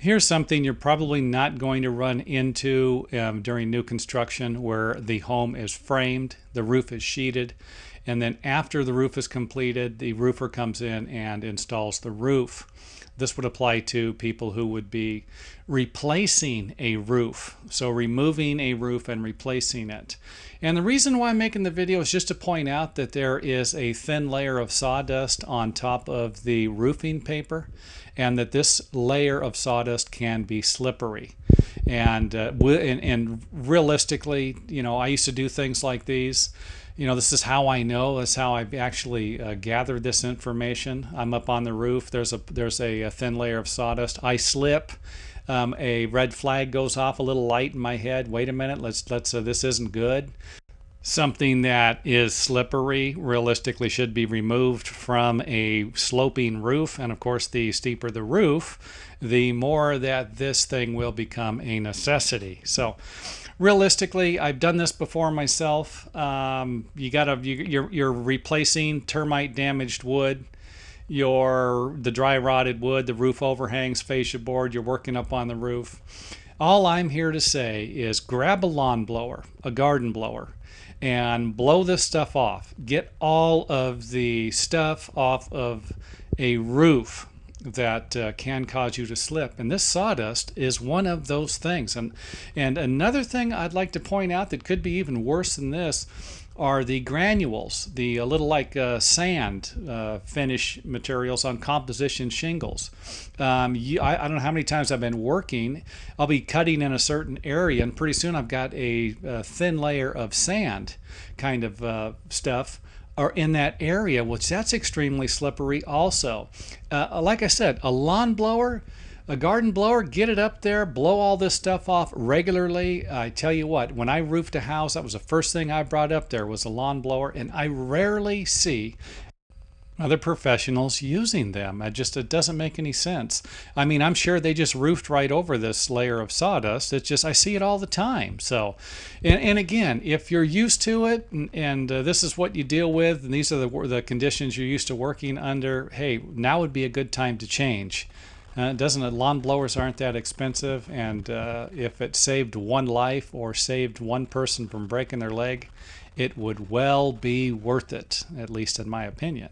Here's something you're probably not going to run into during new construction, where the home is framed, the roof is sheeted, and then after the roof is completed, the roofer comes in and installs the roof. This would apply to people who would be replacing a roof. So removing a roof and replacing it. And the reason why I'm making the video is just to point out that there is a thin layer of sawdust on top of the roofing paper, and that this layer of sawdust can be slippery. And realistically, you know, I used to do things like these. You know, this is how I know. That's how I've actually gathered this information. I'm up on the roof. There's a thin layer of sawdust. I slip. A red flag goes off, a little light in my head. Wait a minute. This isn't good. Something that is slippery realistically should be removed from a sloping roof. And of course, the steeper the roof, the more that this thing will become a necessity. So realistically, I've done this before myself. You're replacing termite damaged wood, the dry rotted wood, the roof overhangs, fascia board, you're working up on the roof. All I'm here to say is grab a lawn blower, a garden blower, and blow this stuff off. Get all of the stuff off of a roof that can cause you to slip. And this sawdust is one of those things. And another thing I'd like to point out that could be even worse than this are the granules, the little like sand finish materials on composition shingles. I don't know how many times I've been working. I'll be cutting in a certain area, and pretty soon I've got a thin layer of sand kind of stuff or in that area, which that's extremely slippery also. Like I said, a lawn blower, a garden blower, get it up there, blow all this stuff off regularly. I tell you what, when I roofed a house, that was the first thing I brought up there was a lawn blower, and I rarely see other professionals using them. It doesn't make any sense. I mean, I'm sure they just roofed right over this layer of sawdust. It's just, I see it all the time. So, and again, if you're used to it and this is what you deal with, and these are the conditions you're used to working under, hey, now would be a good time to change. Lawn blowers aren't that expensive, and if it saved one life or saved one person from breaking their leg, it would well be worth it, at least in my opinion.